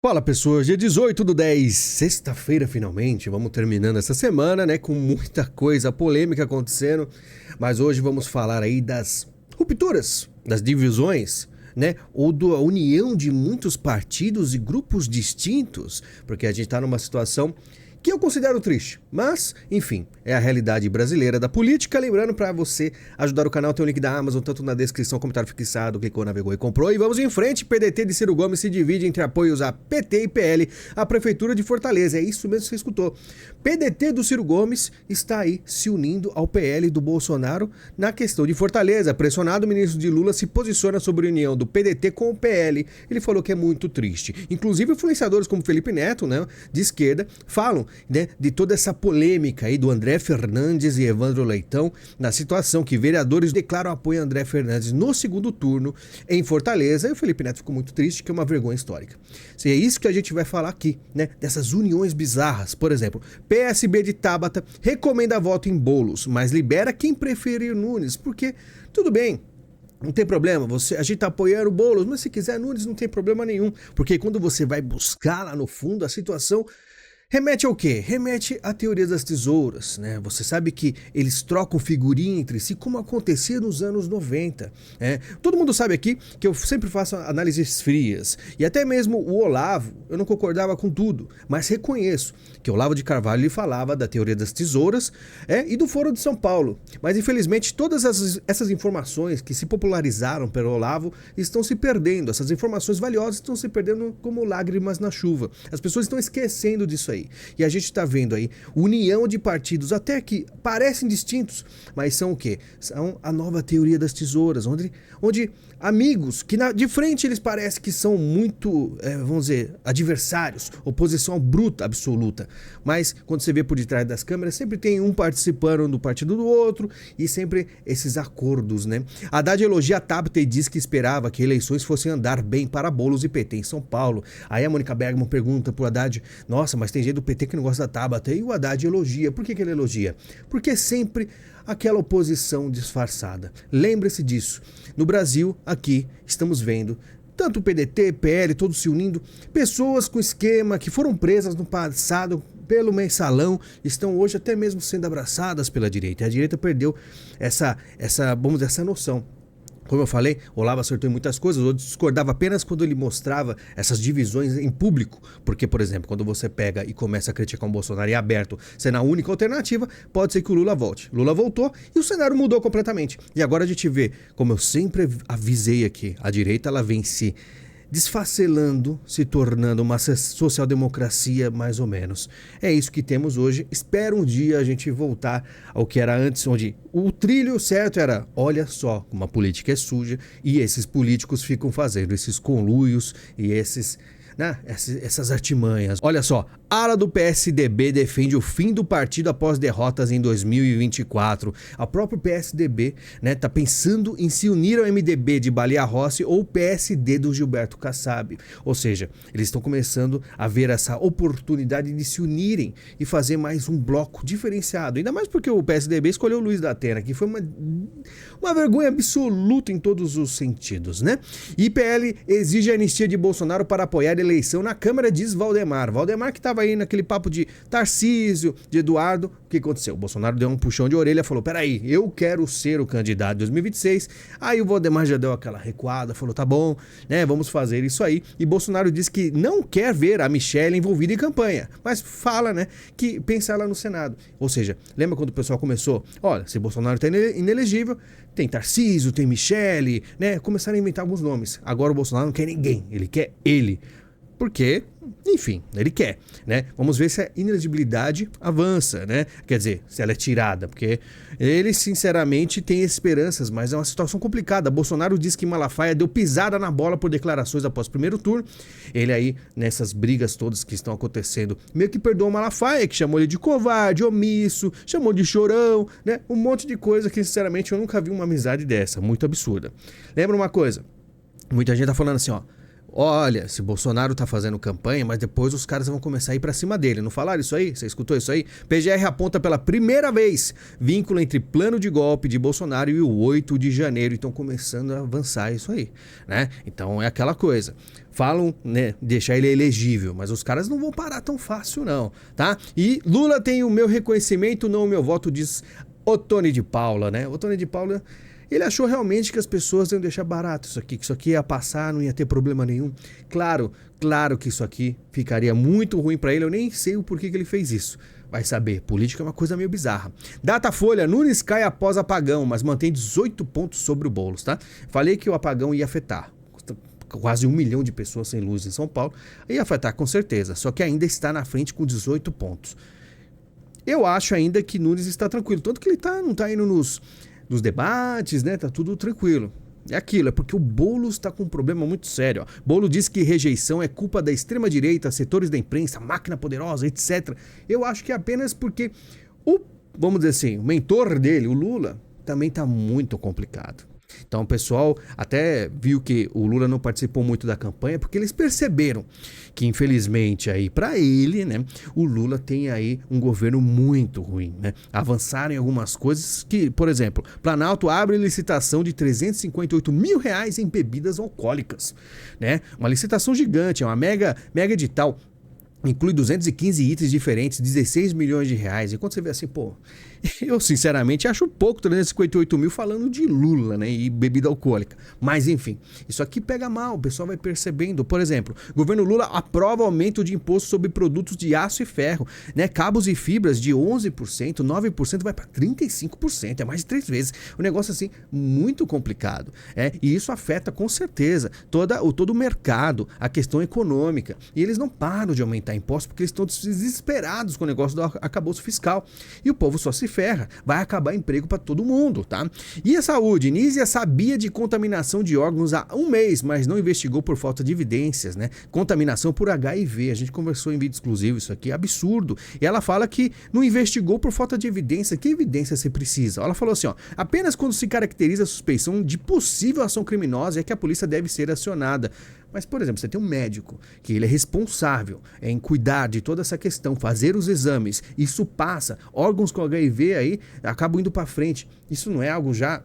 Fala pessoas, dia 18/10, sexta-feira finalmente, vamos terminando essa semana, né, com muita coisa polêmica acontecendo, mas hoje vamos falar aí das rupturas, das divisões, né, ou da união de muitos partidos e grupos distintos, porque a gente tá numa situação que eu considero triste, mas, enfim, é a realidade brasileira da política. Lembrando, para você ajudar o canal, tem o link da Amazon, tanto na descrição, comentário fixado, clicou, navegou e comprou. E vamos em frente, PDT de Ciro Gomes se divide entre apoios a PT e PL, a Prefeitura de Fortaleza. É isso mesmo que você escutou. PDT do Ciro Gomes está aí se unindo ao PL do Bolsonaro na questão de Fortaleza. Pressionado, o ministro de Lula se posiciona sobre a união do PDT com o PL. Ele falou que é muito triste. Inclusive, influenciadores como Felipe Neto, né, de esquerda, falam, né, de toda essa polêmica aí do André Fernandes e Evandro Leitão, na situação que vereadores declaram apoio a André Fernandes no segundo turno em Fortaleza, e o Felipe Neto ficou muito triste, que é uma vergonha histórica. E é isso que a gente vai falar aqui, né, dessas uniões bizarras. Por exemplo, PSB de Tabata recomenda voto em Boulos, mas libera quem preferir Nunes, porque tudo bem, não tem problema, a gente tá apoiando o Boulos, mas se quiser Nunes não tem problema nenhum, porque quando você vai buscar lá no fundo a situação remete ao quê? Remete à teoria das tesouras, né? Você sabe que eles trocam figurinha entre si, como acontecia nos anos 90, né? Todo mundo sabe aqui que eu sempre faço análises frias, e até mesmo o Olavo, eu não concordava com tudo, mas reconheço que o Olavo de Carvalho falava da teoria das tesouras e do Foro de São Paulo. Mas infelizmente todas essas informações que se popularizaram pelo Olavo estão se perdendo, essas informações valiosas estão se perdendo como lágrimas na chuva. As pessoas estão esquecendo disso aí. E a gente está vendo aí união de partidos até que parecem distintos, mas são o quê? São a nova teoria das tesouras, onde amigos que de frente eles parecem que são muito, vamos dizer, adversários, oposição bruta, absoluta. Mas quando você vê por detrás das câmeras, sempre tem um participando do partido do outro e sempre esses acordos, né? Haddad elogia a Tabata e diz que esperava que eleições fossem andar bem para Boulos e PT em São Paulo. Aí a Mônica Bergman pergunta pro Haddad, nossa, mas tem gente do PT que não gosta da Tabata, e o Haddad elogia. Por que ele elogia? Porque é sempre aquela oposição disfarçada. Lembre-se disso. No Brasil, aqui, estamos vendo tanto o PDT, PL, todos se unindo, pessoas com esquema que foram presas no passado pelo mensalão, estão hoje até mesmo sendo abraçadas pela direita. E a direita perdeu essa noção. Como eu falei, Olavo acertou em muitas coisas, eu discordava apenas quando ele mostrava essas divisões em público. Porque, por exemplo, quando você pega e começa a criticar um Bolsonaro e aberto, sendo a única alternativa, pode ser que o Lula volte. Lula voltou e o cenário mudou completamente. E agora a gente vê, como eu sempre avisei aqui, a direita ela vem se desfacelando, se tornando uma social-democracia mais ou menos. É isso que temos hoje. Espero um dia a gente voltar ao que era antes, onde o trilho certo era, olha só, como a política é suja e esses políticos ficam fazendo esses conluios e essas artimanhas. Olha só, ala do PSDB defende o fim do partido após derrotas em 2024. A própria PSDB, né, tá pensando em se unir ao MDB de Baleia Rossi ou PSD do Gilberto Kassab. Ou seja, eles estão começando a ver essa oportunidade de se unirem e fazer mais um bloco diferenciado. Ainda mais porque o PSDB escolheu o Luiz da Atena, que foi uma vergonha absoluta em todos os sentidos, né? IPL exige a anistia de Bolsonaro para apoiar a eleição na Câmara, diz Valdemar. Valdemar que estava aí naquele papo de Tarcísio, de Eduardo. O que aconteceu? O Bolsonaro deu um puxão de orelha, falou, peraí, eu quero ser o candidato de 2026. Aí o Valdemar já deu aquela recuada, falou, tá bom, né, vamos fazer isso aí. E Bolsonaro disse que não quer ver a Michelle envolvida em campanha, mas fala, né, que pensa ela no Senado. Ou seja, lembra quando o pessoal começou, olha, se Bolsonaro tá inelegível, tem Tarcísio, tem Michelle, né, começaram a inventar alguns nomes. Agora o Bolsonaro não quer ninguém, ele quer ele. Porque, enfim, ele quer, né? Vamos ver se a inelegibilidade avança, né? Quer dizer, se ela é tirada, porque ele, sinceramente, tem esperanças, mas é uma situação complicada. Bolsonaro diz que Malafaia deu pisada na bola por declarações após o primeiro turno. Ele aí, nessas brigas todas que estão acontecendo, meio que perdoou Malafaia, que chamou ele de covarde, omisso, chamou de chorão, né? Um monte de coisa que, sinceramente, eu nunca vi uma amizade dessa, muito absurda. Lembra uma coisa? Muita gente tá falando assim, ó, olha, se Bolsonaro tá fazendo campanha, mas depois os caras vão começar a ir pra cima dele. Não falaram isso aí? Você escutou isso aí? PGR aponta pela primeira vez vínculo entre plano de golpe de Bolsonaro e o 8 de janeiro. Então começando a avançar isso aí, né? Então é aquela coisa. Falam, né, deixar ele elegível, mas os caras não vão parar tão fácil não, tá? E Lula tem o meu reconhecimento, não o meu voto, diz Ottoni de Paula, né? Ottoni de Paula... Ele achou realmente que as pessoas iam deixar barato isso aqui, que isso aqui ia passar, não ia ter problema nenhum. Claro que isso aqui ficaria muito ruim para ele, eu nem sei o porquê que ele fez isso. Vai saber, política é uma coisa meio bizarra. Datafolha, Nunes cai após apagão, mas mantém 18 pontos sobre o Boulos, tá? Falei que o apagão ia afetar. Quase 1 milhão de pessoas sem luz em São Paulo. Ia afetar com certeza, só que ainda está na frente com 18 pontos. Eu acho ainda que Nunes está tranquilo, tanto que ele não está indo nos debates, né? Tá tudo tranquilo. É aquilo, é porque o Boulos está com um problema muito sério. Boulos diz que rejeição é culpa da extrema-direita, setores da imprensa, máquina poderosa, etc. Eu acho que é apenas porque vamos dizer assim, o mentor dele, o Lula, também está muito complicado. Então o pessoal até viu que o Lula não participou muito da campanha porque eles perceberam que infelizmente aí para ele, né, o Lula tem aí um governo muito ruim, né? Avançaram em algumas coisas que, por exemplo, Planalto abre licitação de R$358 mil em bebidas alcoólicas, né? Uma licitação gigante, é uma mega edital. Inclui 215 itens diferentes, 16 milhões de reais. E quando você vê assim, pô, eu sinceramente acho pouco 358 mil falando de Lula, né, e bebida alcoólica. Mas enfim, isso aqui pega mal, o pessoal vai percebendo. Por exemplo, o governo Lula aprova aumento de imposto sobre produtos de aço e ferro, né, cabos e fibras de 11%, 9% vai para 35%, é mais de 3 vezes. Um negócio assim muito complicado, e isso afeta com certeza todo o mercado, a questão econômica. E eles não param de aumentar impostos porque eles estão desesperados com o negócio do arcabouço fiscal. E o povo só se ferra, vai acabar emprego para todo mundo, tá? E a saúde? Nízia sabia de contaminação de órgãos há 1 mês, mas não investigou por falta de evidências, né? Contaminação por HIV, a gente conversou em vídeo exclusivo, isso aqui é absurdo. E ela fala que não investigou por falta de evidência. Que evidência você precisa? Ela falou assim, ó, apenas quando se caracteriza a suspeição de possível ação criminosa é que a polícia deve ser acionada. Mas, por exemplo, você tem um médico que ele é responsável em cuidar de toda essa questão, fazer os exames, isso passa, órgãos com HIV aí acabam indo para frente. Isso não é algo já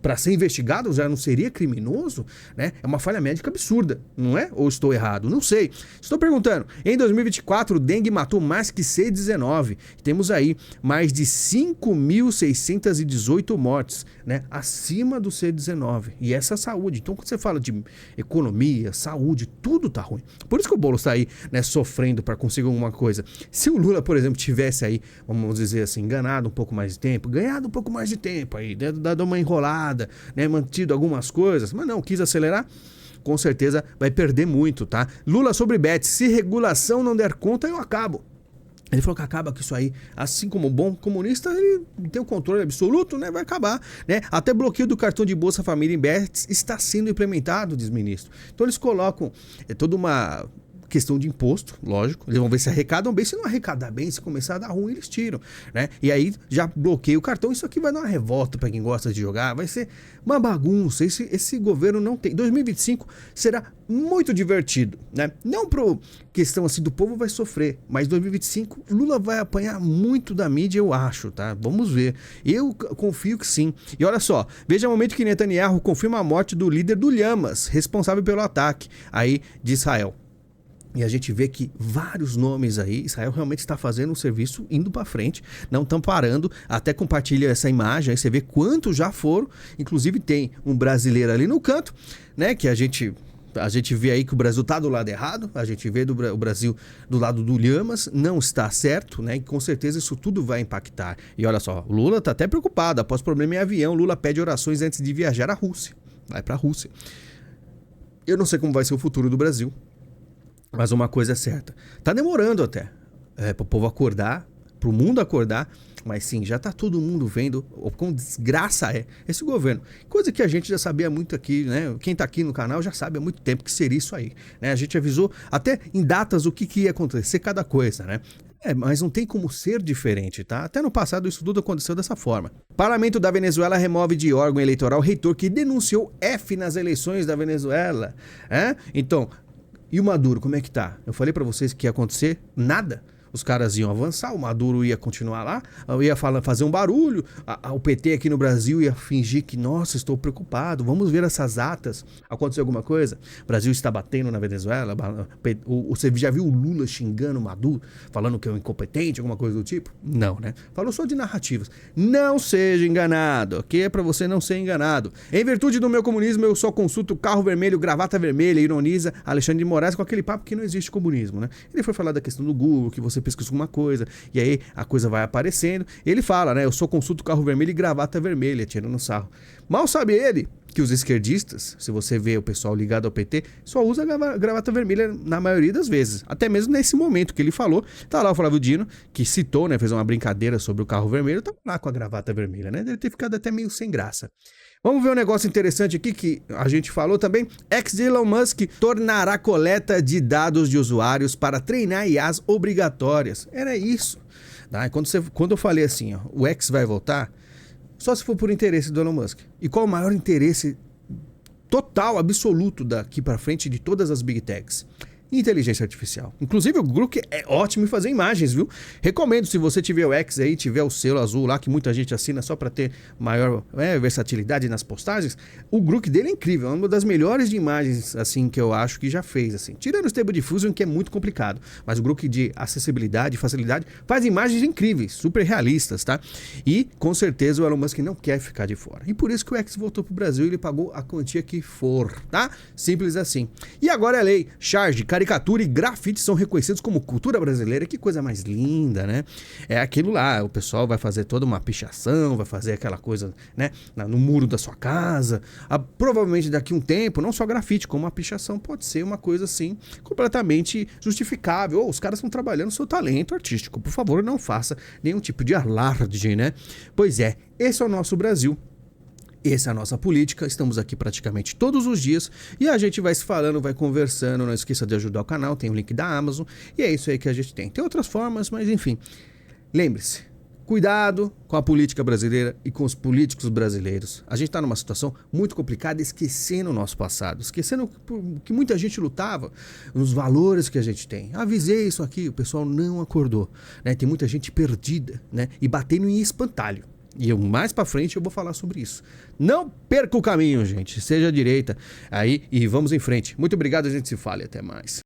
para ser investigado, já não seria criminoso, né? É uma falha médica absurda, não é? Ou estou errado? Não sei. Estou perguntando. Em 2024, o dengue matou mais que C19. Temos aí mais de 5.618 mortes, né? Acima do C19. E essa saúde. Então, quando você fala de economia, saúde, tudo tá ruim. Por isso que o Boulos tá aí, né, sofrendo para conseguir alguma coisa. Se o Lula, por exemplo, tivesse aí, vamos dizer assim, enganado um pouco mais de tempo, ganhado um pouco mais de tempo aí, dado uma enrolada, né, mantido algumas coisas, mas não, quis acelerar, com certeza vai perder muito, tá? Lula sobre bets, se regulação não der conta, eu acabo. Ele falou que acaba com isso aí, assim como um bom comunista, ele tem o controle absoluto, né? Vai acabar, né? Até bloqueio do cartão de Bolsa Família em bets está sendo implementado, diz o ministro. Então eles colocam toda uma questão de imposto, lógico. Eles vão ver se arrecadam bem. Se não arrecadar bem, se começar a dar ruim, eles tiram, né? E aí já bloqueia o cartão. Isso aqui vai dar uma revolta para quem gosta de jogar. Vai ser uma bagunça. Esse governo não tem. 2025 será muito divertido, né? Não por questão assim do povo vai sofrer, mas 2025 Lula vai apanhar muito da mídia, eu acho, tá? Vamos ver. Eu confio que sim. E olha só, veja o momento que Netanyahu confirma a morte do líder do Hamas, responsável pelo ataque aí de Israel. E a gente vê que vários nomes aí, Israel realmente está fazendo um serviço indo para frente, não estão parando, até compartilha essa imagem, aí você vê quantos já foram, inclusive tem um brasileiro ali no canto, né, que a gente vê aí que o Brasil está do lado errado, a gente vê o Brasil do lado do Hamas, não está certo, né, e com certeza isso tudo vai impactar. E olha só, o Lula está até preocupado, após problema em avião, Lula pede orações antes de viajar à Rússia, vai para a Rússia. Eu não sei como vai ser o futuro do Brasil, mas uma coisa é certa, tá demorando até para o povo acordar, para o mundo acordar, mas sim, já tá todo mundo vendo o quão desgraça é esse governo. Coisa que a gente já sabia muito aqui, né? Quem tá aqui no canal já sabe há muito tempo que seria isso aí, né? A gente avisou até em datas o que ia acontecer cada coisa, né? Mas não tem como ser diferente, tá? Até no passado isso tudo aconteceu dessa forma. Parlamento da Venezuela remove de órgão eleitoral reitor que denunciou F nas eleições da Venezuela. Então, e o Maduro, como é que tá? Eu falei pra vocês que ia acontecer nada. Os caras iam avançar, o Maduro ia continuar lá, ia fazer um barulho, o PT aqui no Brasil ia fingir que, nossa, estou preocupado, vamos ver essas atas. Aconteceu alguma coisa? O Brasil está batendo na Venezuela? Você já viu o Lula xingando o Maduro, falando que é um incompetente, alguma coisa do tipo? Não, né? Falou só de narrativas. Não seja enganado, ok? É pra você não ser enganado. Em virtude do meu comunismo, eu só consulto carro vermelho, gravata vermelha, ironiza Alexandre de Moraes com aquele papo que não existe comunismo, né? Ele foi falar da questão do Google, que você pesquisa alguma coisa, e aí a coisa vai aparecendo. Ele fala, né? Eu só consulto carro vermelho e gravata vermelha, tirando no sarro. Mal sabe ele que os esquerdistas, se você vê o pessoal ligado ao PT, só usa gravata vermelha na maioria das vezes. Até mesmo nesse momento que ele falou, tá lá o Flávio Dino, que citou, né? Fez uma brincadeira sobre o carro vermelho, tá lá com a gravata vermelha, né? Deve ter ficado até meio sem graça. Vamos ver um negócio interessante aqui que a gente falou também. Elon Musk tornará coleta de dados de usuários para treinar IAs obrigatórias. Era isso. Tá? Quando eu falei assim, ó, o X vai voltar, só se for por interesse do Elon Musk. E qual o maior interesse total, absoluto daqui para frente de todas as Big Techs? Inteligência artificial. Inclusive o Grok é ótimo em fazer imagens, viu? Recomendo, se você tiver o X aí, tiver o selo azul lá, que muita gente assina só para ter maior versatilidade nas postagens, o Grok dele é incrível, é uma das melhores de imagens, assim, que eu acho que já fez, assim. Tirando o Stable Diffusion, que é muito complicado, mas o Grok de acessibilidade, facilidade, faz imagens incríveis, super realistas, tá? E, com certeza, o Elon Musk não quer ficar de fora. E por isso que o X voltou pro Brasil e ele pagou a quantia que for, tá? Simples assim. E agora é lei. Charge, caricatura e grafite são reconhecidos como cultura brasileira. Que coisa mais linda, né? É aquilo lá, o pessoal vai fazer toda uma pichação, vai fazer aquela coisa, né, no muro da sua casa. Provavelmente daqui a um tempo, não só grafite, como uma pichação pode ser uma coisa assim, completamente justificável. Os caras estão trabalhando o seu talento artístico. Por favor, não faça nenhum tipo de alarde, né? Pois é, esse é o nosso Brasil. Essa é a nossa política, estamos aqui praticamente todos os dias e a gente vai se falando, vai conversando, não esqueça de ajudar o canal, tem o link da Amazon e é isso aí que a gente tem. Tem outras formas, mas enfim, lembre-se, cuidado com a política brasileira e com os políticos brasileiros. A gente está numa situação muito complicada, esquecendo o nosso passado, esquecendo que muita gente lutava, nos valores que a gente tem. Avisei isso aqui, o pessoal não acordou, né? Tem muita gente perdida, né? E batendo em espantalho. E mais pra frente eu vou falar sobre isso. Não perca o caminho, gente. Seja à direita aí e vamos em frente. Muito obrigado, a gente se fala e até mais.